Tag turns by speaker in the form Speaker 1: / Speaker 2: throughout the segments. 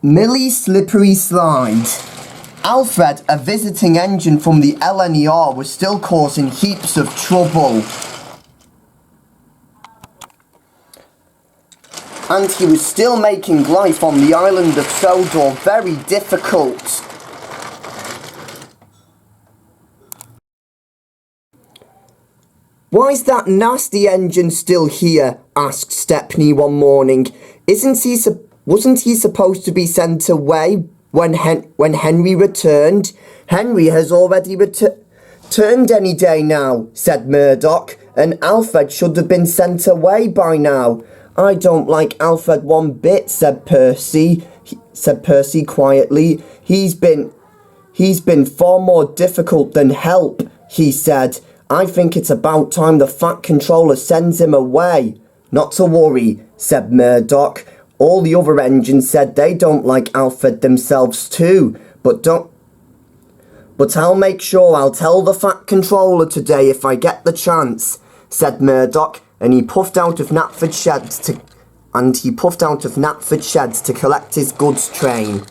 Speaker 1: Millie's slippery slide. Alfred, a visiting engine from the LNER, was still causing heaps of trouble. And he was still making life on the island of Sodor very difficult. "Why's that nasty engine still here?" asked Stepney one morning. Wasn't he supposed to be sent away when Henry returned? "Henry has already returned any day now," said Murdoch, "and Alfred should have been sent away by now." "I don't like Alfred one bit," said Percy quietly. He's been far more difficult than help," he said. "I think it's about time the Fat Controller sends him away." "Not to worry," said Murdoch. "All the other engines said they don't like Alfred themselves too, but I'll make sure I'll tell the Fat Controller today if I get the chance," said Murdoch, and he puffed out of Knapford Sheds to collect his goods train.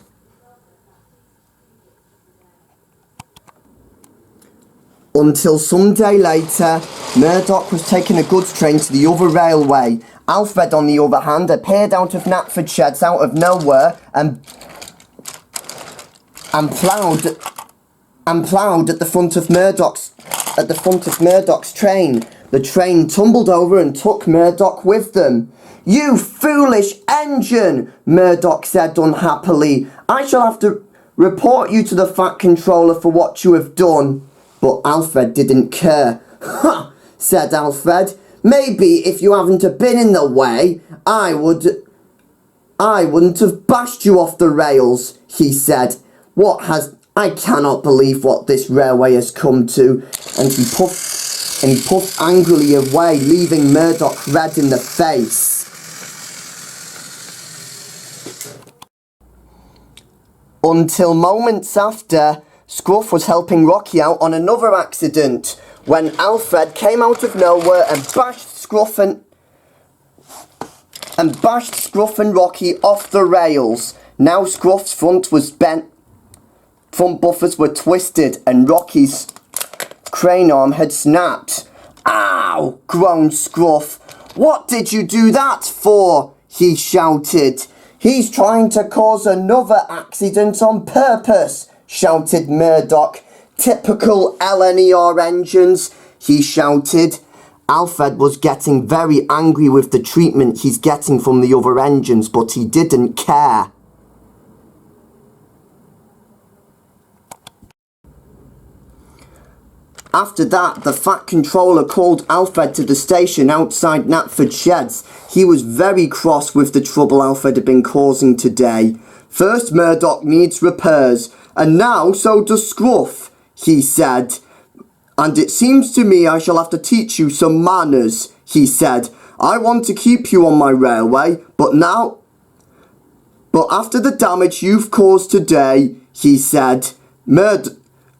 Speaker 1: Until some day later, Murdoch was taking a goods train to the other railway. Alfred, on the other hand, appeared out of Knapford Sheds out of nowhere and ploughed at the front of Murdoch's train. The train tumbled over and took Murdoch with them. "You foolish engine," Murdoch said unhappily. "I shall have to report you to the Fat Controller for what you have done." But Alfred didn't care. "Ha!" said Alfred. "Maybe if you hadn't have been in the way, I wouldn't have bashed you off the rails," he said. "I cannot believe what this railway has come to." And he puffed angrily away, leaving Murdoch red in the face. Until moments after, Scruff was helping Rocky out on another accident, when Alfred came out of nowhere and bashed Scruff and Rocky off the rails. Now Scruff's front buffers were twisted and Rocky's crane arm had snapped. "Ow!" groaned Scruff. "What did you do that for?" he shouted. "He's trying to cause another accident on purpose," shouted Murdoch. "Typical LNER engines," he shouted. Alfred was getting very angry with the treatment he's getting from the other engines, but he didn't care. After that, the Fat Controller called Alfred to the station outside Knapford Sheds. He was very cross with the trouble Alfred had been causing today. "First Murdoch needs repairs, and now so does Scruff," he said. "And it seems to me I shall have to teach you some manners," he said. "I want to keep you on my railway, but after the damage you've caused today," he said,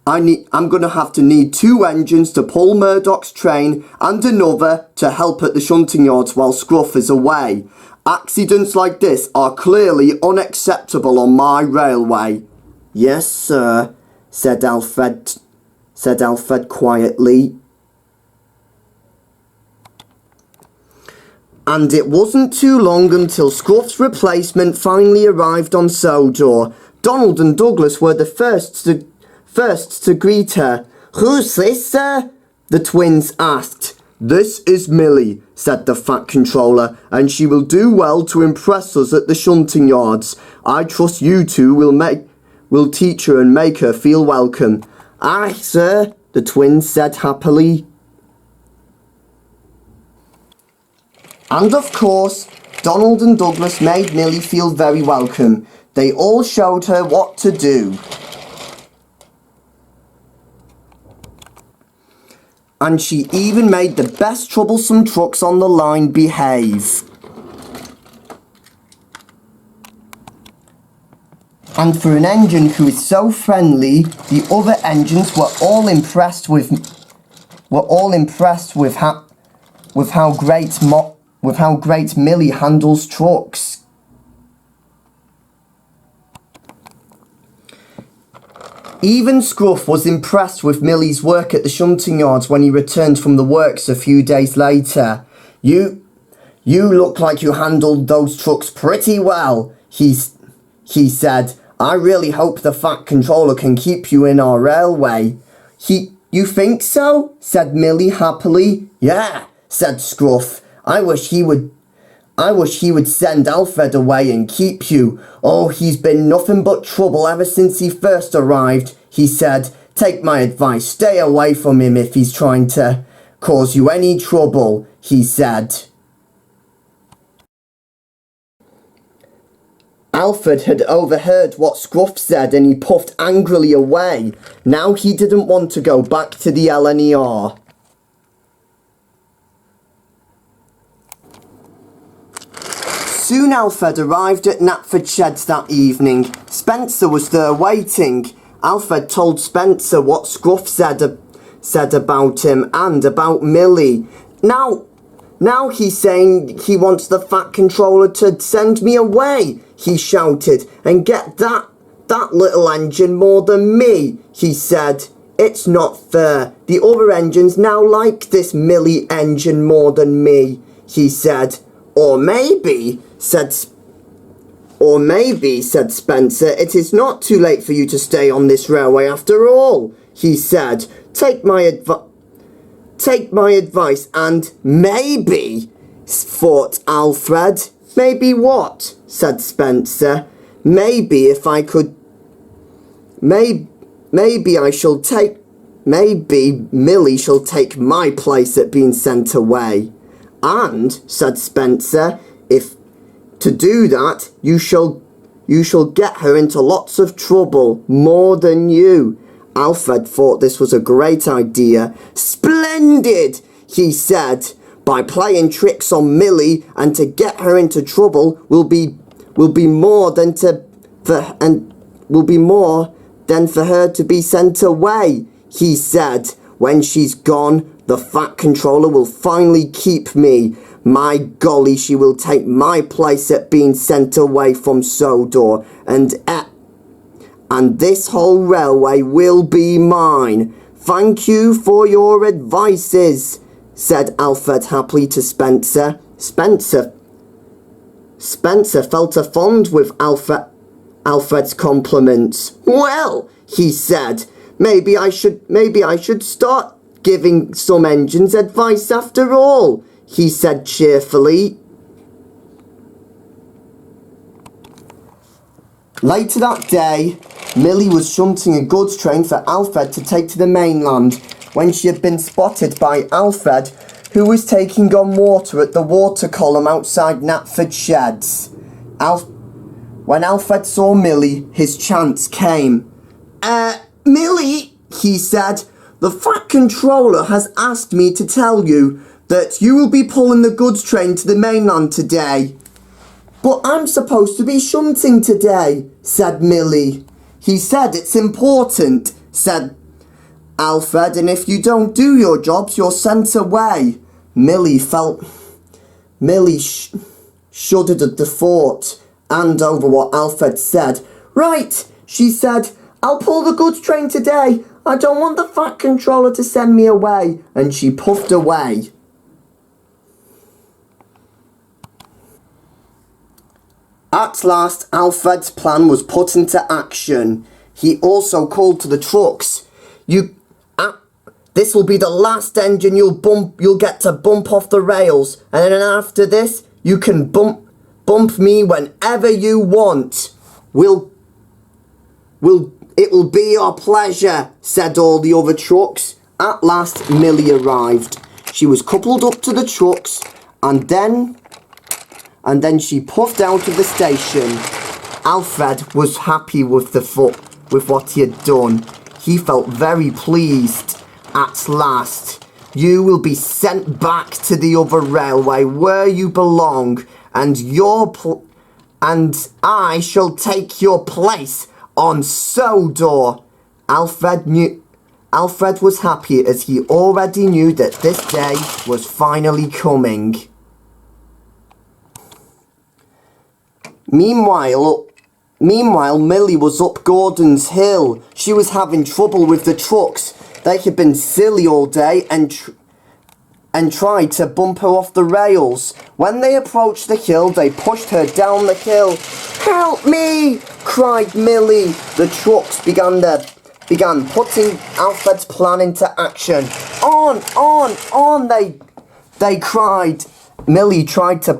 Speaker 1: I'm going to have to need 2 engines to pull Murdoch's train and another to help at the shunting yards while Scruff is away. Accidents like this are clearly unacceptable on my railway." "Yes, sir," said Alfred quietly. And it wasn't too long until Scruff's replacement finally arrived on Sodor. Donald and Douglas were the first to greet her. "Who's this, sir?" the twins asked. "This is Millie," said the Fat Controller, "and she will do well to impress us at the shunting yards. I trust you two will teach her and make her feel welcome." "Aye, sir," the twins said happily. And of course, Donald and Douglas made Millie feel very welcome. They all showed her what to do. And she even made the best troublesome trucks on the line behave. And for an engine who is so friendly, the other engines were all impressed with how great Millie handles trucks. Even Scruff was impressed with Millie's work at the shunting yards when he returned from the works a few days later. You look like you handled those trucks pretty well, he said. I really hope the Fat Controller can keep you in our railway. You think so? Said Millie happily. Yeah, said Scruff. I wish he would send Alfred away and keep you. Oh, he's been nothing but trouble ever since he first arrived, he said. Take my advice, stay away from him if he's trying to cause you any trouble, he said. Alfred had overheard what Scruff said and he puffed angrily away. Now he didn't want to go back to the LNER. Soon Alfred arrived at Knapford Sheds that evening. Spencer was there waiting. Alfred told Spencer what Scruff said about him and about Millie. Now he's saying he wants the Fat Controller to send me away, he shouted, and get that little engine more than me, he said. It's not fair. The other engines now like this Millie engine more than me, he said. Or maybe, said Spencer, it is not too late for you to stay on this railway after all, he said. Take my advice and maybe, thought Alfred. Maybe what? Said Spencer. Maybe if I could... Maybe Millie shall take my place at being sent away. And, said Spencer, if to do that, you shall get her into lots of trouble, more than you. Alfred thought this was a great idea. Splendid, he said. By playing tricks on Millie and to get her into trouble will be more than for her to be sent away, he said. When she's gone, the Fat Controller will finally keep me. My golly, she will take my place at being sent away from Sodor, and this whole railway will be mine. Thank you for your advices, said Alfred happily to Spencer. Spencer felt fond with Alfred's compliments. Well, he said, maybe I should start giving some engines advice after all, he said cheerfully. Later that day, Millie was shunting a goods train for Alfred to take to the mainland when she had been spotted by Alfred, who was taking on water at the water column outside Knapford Sheds. When Alfred saw Millie, his chance came. Millie, he said, the Fat Controller has asked me to tell you that you will be pulling the goods train to the mainland today. But I'm supposed to be shunting today, said Millie. He said it's important, said Alfred, and if you don't do your jobs, you're sent away. Millie shuddered at the thought and over what Alfred said. Right, she said, I'll pull the goods train today. I don't want the Fat Controller to send me away. And she puffed away. At last, Alfred's plan was put into action. He also called to the trucks. This will be the last engine you'll get to bump off the rails, and then after this, you can bump me whenever you want. It will be your pleasure, said all the other trucks. At last, Millie arrived. She was coupled up to the trucks, and then she puffed out of the station. Alfred was happy with what he had done. He felt very pleased. At last, you will be sent back to the other railway where you belong, and I shall take your place on Sodor. Alfred was happy as he already knew that this day was finally coming. Meanwhile, Meanwhile, Millie was up Gordon's hill. She was having trouble with the trucks. They had been silly all day and tried to bump her off the rails. When they approached the hill, they pushed her down the hill. "Help me!" cried Millie. The trucks began putting Alfred's plan into action. On, they cried. Millie tried to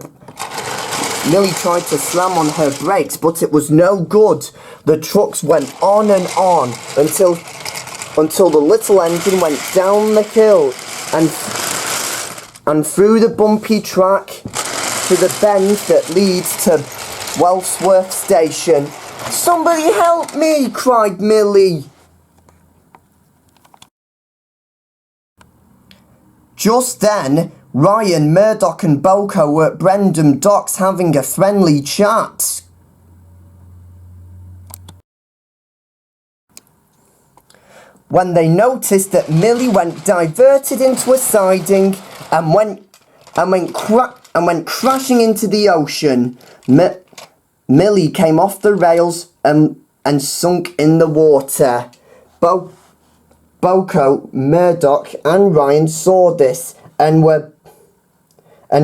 Speaker 1: slam on her brakes, but it was no good. The trucks went on and on until the little engine went down the hill and through the bumpy track to the bend that leads to Wellsworth Station. "Somebody help me!" cried Millie. Just then, Ryan, Murdoch and Boko were at Brendam Docks having a friendly chat. When they noticed that Millie went diverted into a siding and went crashing into the ocean, Millie came off the rails and sunk in the water. Boko, Murdoch and Ryan saw this and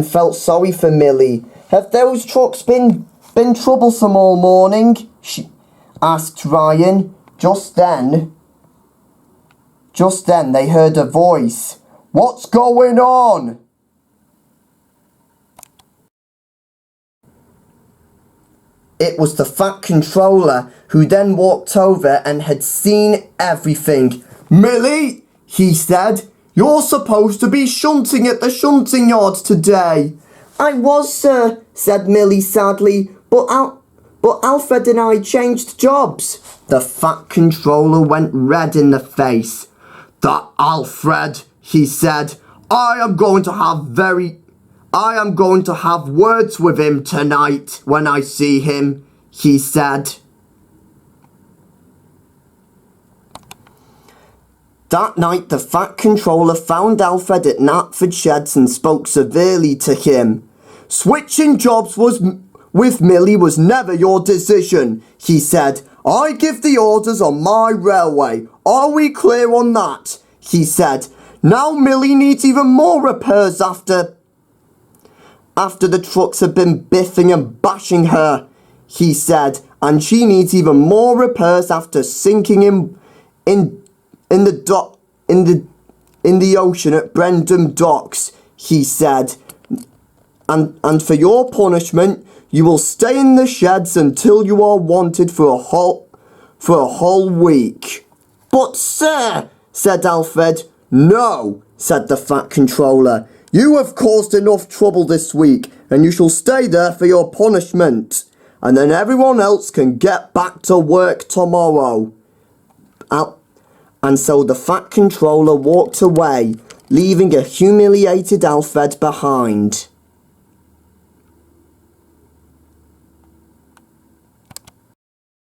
Speaker 1: felt sorry for Millie. "Have those trucks been troublesome all morning?" she asked Ryan. Just then they heard a voice. "What's going on?" It was the Fat Controller, who then walked over and had seen everything. "Millie," he said, "you're supposed to be shunting at the shunting yard today." "I was, sir," said Millie sadly, but Alfred and I changed jobs." The Fat Controller went red in the face. "That Alfred," he said, I am going to have words with him tonight when I see him," he said. That night, the Fat Controller found Alfred at Knapford Sheds and spoke severely to him. "Switching jobs with Millie was never your decision," he said. "I give the orders on my railway. Are we clear on that?" he said. "Now Millie needs even more repairs after the trucks have been biffing and bashing her," he said. "And she needs even more repairs after sinking in the ocean at Brendam Docks," he said. And for your punishment, you will stay in the sheds until you are wanted for a whole week." "But sir," said Alfred. "No," said the Fat Controller. "You have caused enough trouble this week, and you shall stay there for your punishment. And then everyone else can get back to work tomorrow." And so the Fat Controller walked away, leaving a humiliated Alfred behind.